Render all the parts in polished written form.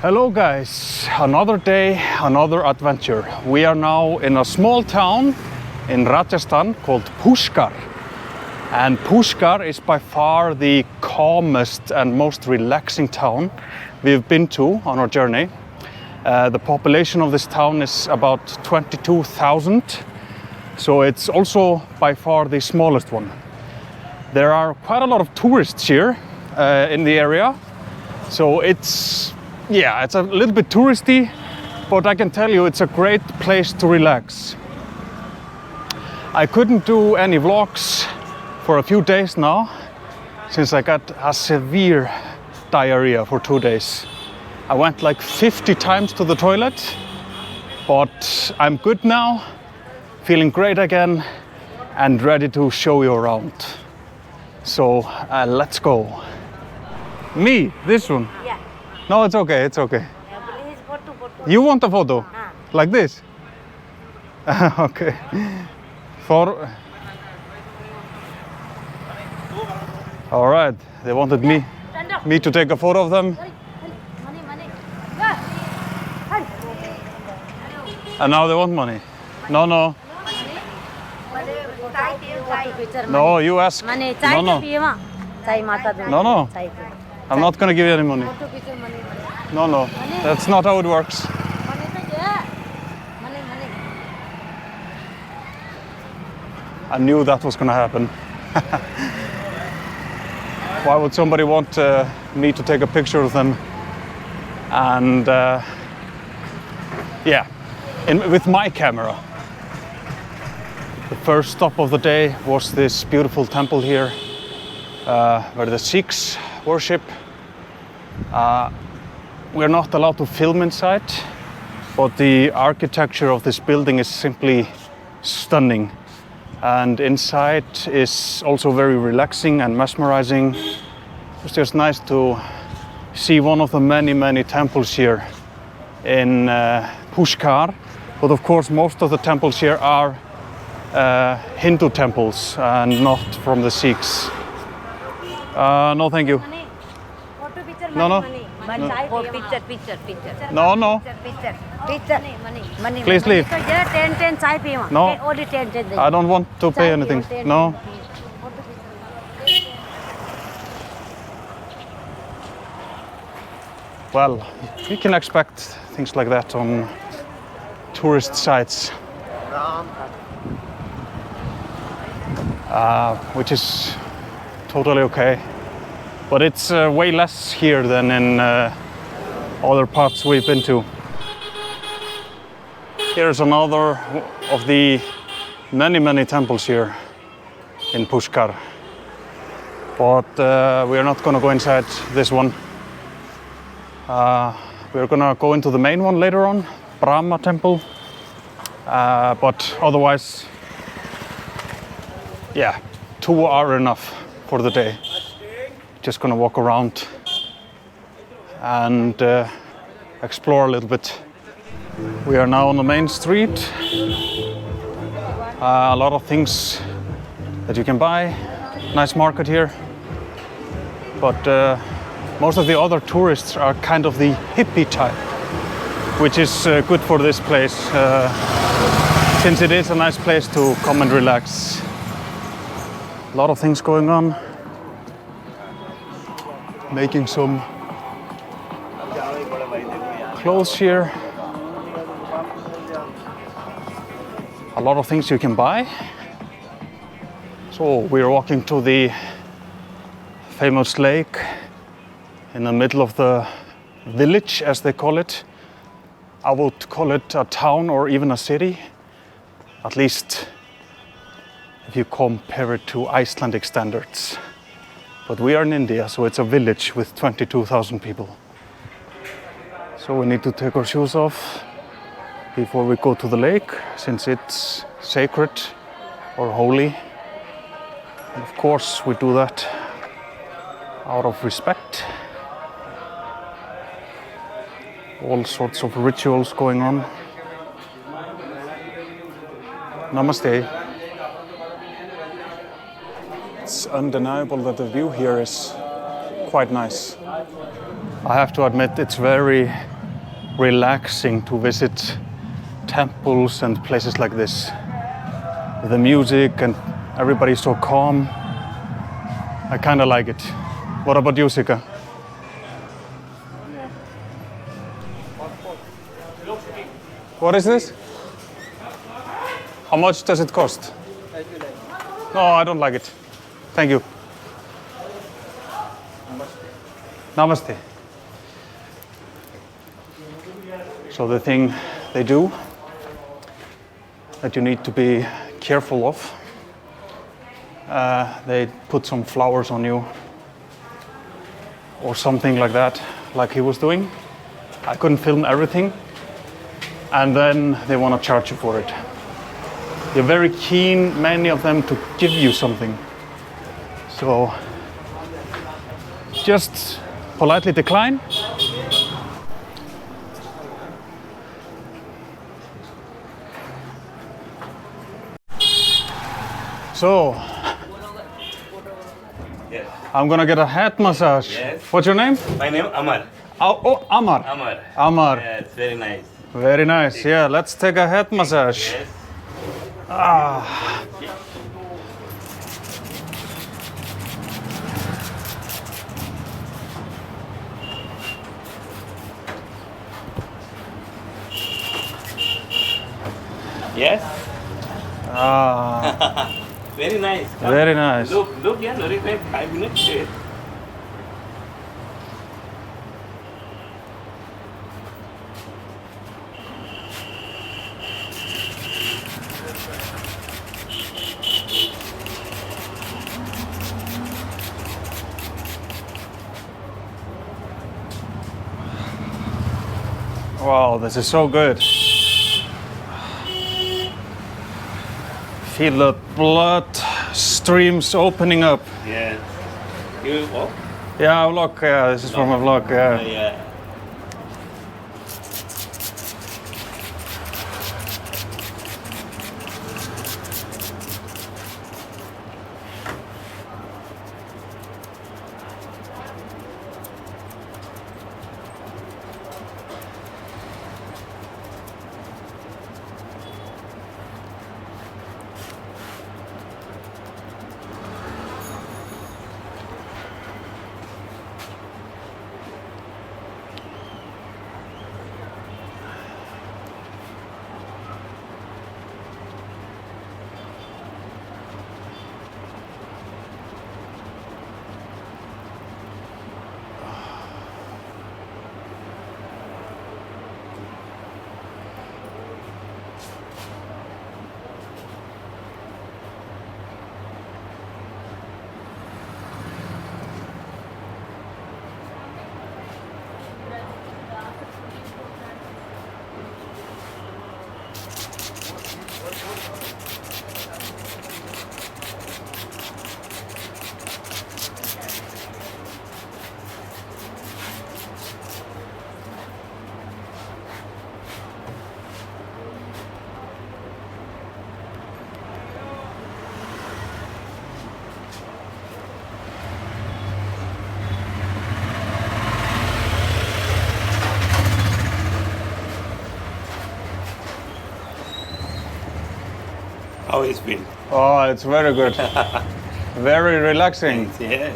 Hello guys, another day, another adventure. We are now in a small town in Rajasthan called Pushkar. And Pushkar is by far the calmest and most relaxing town we've been to on our journey. The population of this town is about 22,000, so it's also by far the smallest one. There are quite a lot of tourists here in the area, so it's a little bit touristy, but I can tell you it's a great place to relax. I couldn't do any vlogs for a few days now, since I got a severe diarrhea for 2 days. I went like 50 times to the toilet, but I'm good now, feeling great again, and ready to show you around. So let's go. Me, this one? Yeah. No, it's okay, it's okay. Yeah, please photo. You want a photo? Ah. Like this? Okay. All right, they wanted me to take a photo of them. Money. And now they want money. No. No, you ask. Money, No. I'm not gonna give you any money. No. That's not how it works. I knew that was gonna happen. Why would somebody want me to take a picture of them? And with my camera. The first stop of the day was this beautiful temple here, where the Sikhs worship. We're not allowed to film inside, but the architecture of this building is simply stunning. And inside is also very relaxing and mesmerizing. It's just nice to see one of the many temples here in Pushkar. But of course, most of the temples here are Hindu temples and not from the Sikhs. No, thank you. No. Picture. No. Picture. Money. Please leave. 10 chai piwa. No. Only 10. I don't want to pay anything. No. Well, you can expect things like that on tourist sites. Which is totally okay. But it's way less here than in other parts we've been to. Here's another of the many temples here in Pushkar. But we are not going to go inside this one. We're going to go into the main one later on, Brahma Temple. But otherwise, 2 are enough for the day. Just gonna walk around and explore a little bit. We are now on the main street. A lot of things that you can buy. Nice market here. But most of the other tourists are kind of the hippie type, which is good for this place, since it is a nice place to come and relax. A lot of things going on. Making some clothes here. A lot of things you can buy. So we're walking to the famous lake in the middle of the village, as they call it. I would call it a town or even a city, at least if you compare it to Icelandic standards. But we are in India, so it's a village with 22,000 people. So we need to take our shoes off before we go to the lake, since it's sacred or holy. And of course, we do that out of respect. All sorts of rituals going on. Namaste. It's undeniable that the view here is quite nice. I have to admit it's very relaxing to visit temples and places like this. The music and everybody's so calm. I kind of like it. What about you, Sika? What is this? How much does it cost? No, I don't like it. Thank you. Namaste. So the thing they do that you need to be careful of, they put some flowers on you or something like that, like he was doing. I couldn't film everything, and then they want to charge you for it. They're very keen, many of them, to give you something. So just politely decline. So, Yes. I'm gonna get a head massage. Yes. What's your name? My name Amar. Oh, Amar. Amar. Amar. Yes, very nice. Very nice. Yeah, let's take a head massage. Yes. Ah. Yes. Ah. Very nice. Come. Very nice. Look, yeah, very nice. 5 minutes. Yes. Wow, this is so good. Feel the blood streams opening up. Yes. You walk? Yeah, vlog. Yeah, this is for my vlog. Yeah. Yeah. How is it? Oh, it's very good. Very relaxing. Yeah.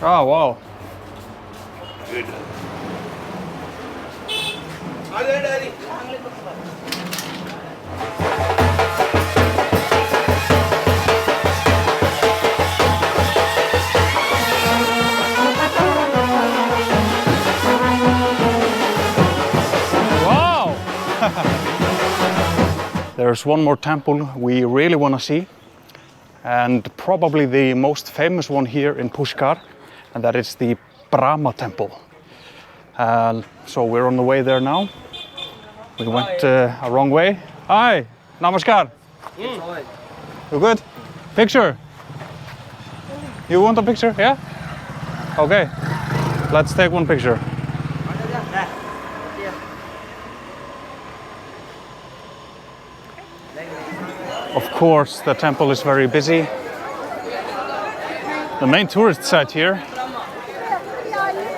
Oh, wow. Good. Wow! There's one more temple we really want to see, and probably the most famous one here in Pushkar, and that is the Brahma Temple. So we're on the way there now. We went a wrong way. Hi, namaskar. You good? Picture? You want a picture? Yeah? Okay. Let's take one picture. Of course, the temple is very busy. The main tourist site here.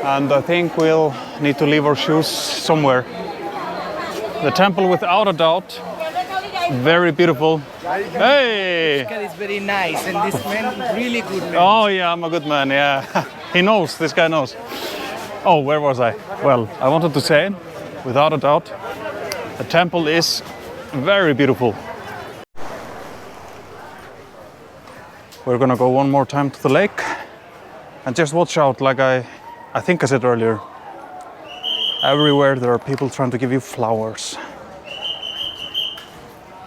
And I think we'll need to leave our shoes somewhere. The temple, without a doubt, very beautiful. Hey! Pushkar is very nice, and this man really good man. Oh yeah, I'm a good man, yeah. He knows, this guy knows. Oh, where was I? Well, I wanted to say, without a doubt, the temple is very beautiful. We're gonna go one more time to the lake. And just watch out, like I think I said earlier. Everywhere there are people trying to give you flowers.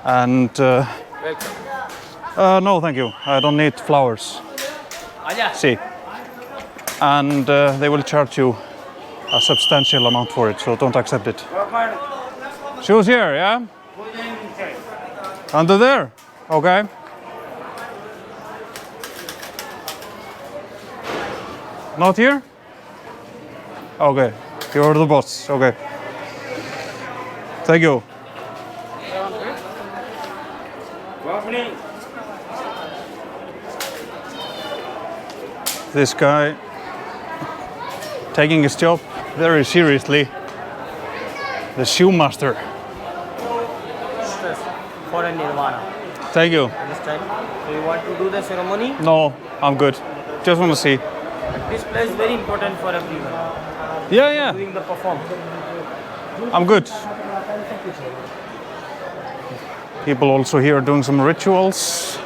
And no, thank you. I don't need flowers. See. And they will charge you a substantial amount for it, so don't accept it. Shoes here, yeah? Under there? Okay. Not here? Okay. You're the boss. Okay. Thank you. This guy taking his job very seriously. The shoe master. For a nirvana. Thank you. Understand? So you want to do the ceremony? No, I'm good. Just want to see. This place is very important for everyone. Yeah, yeah. Doing the performance. I'm good. People also here are doing some rituals.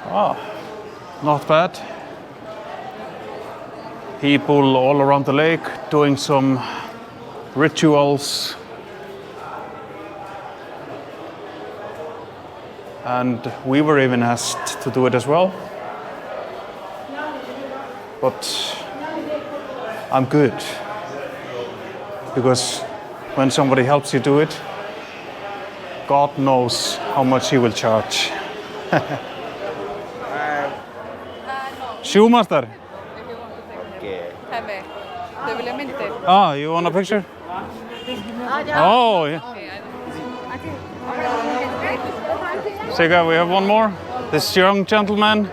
Oh, not bad. People all around the lake doing some rituals. And we were even asked to do it as well. But I'm good. Because when somebody helps you do it, God knows how much He will charge. Shoe master. Ah, you want a picture? Oh, yeah. Sega, we have one more. This young gentleman.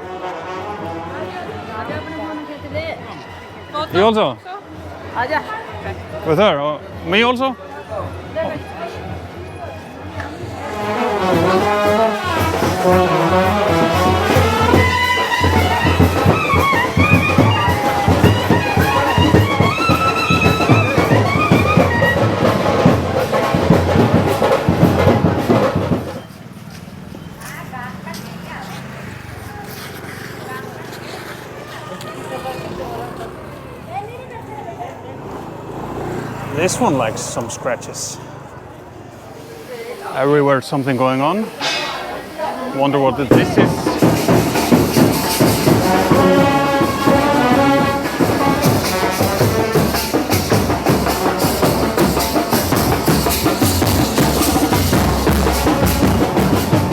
You also? With her? Oh, me also? This one likes some scratches. Everywhere something going on. Wonder what this is.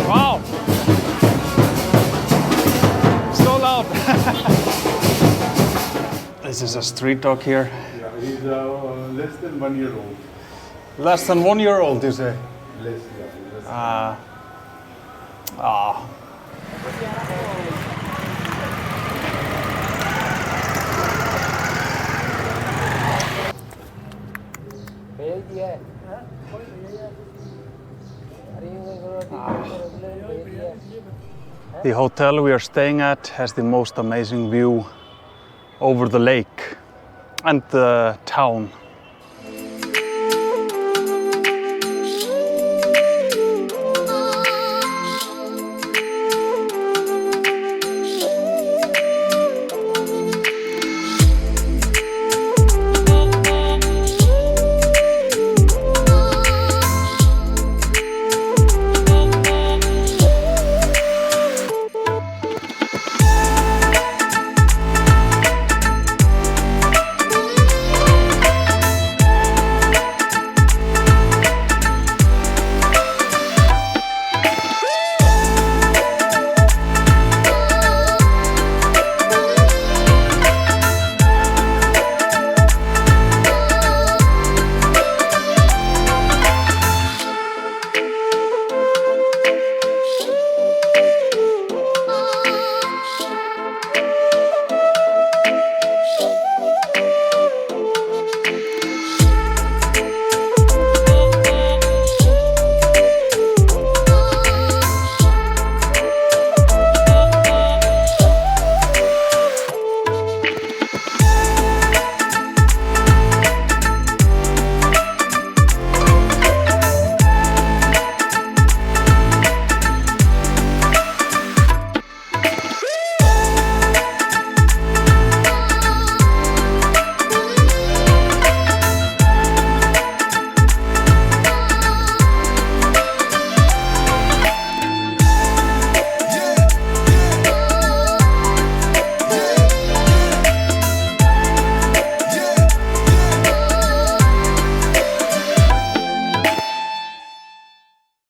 Wow! So loud! This is a street dog here. He's less than 1 year old. Less than 1 year old, you say? Less, yeah. The hotel we are staying at has the most amazing view over the lake and the town.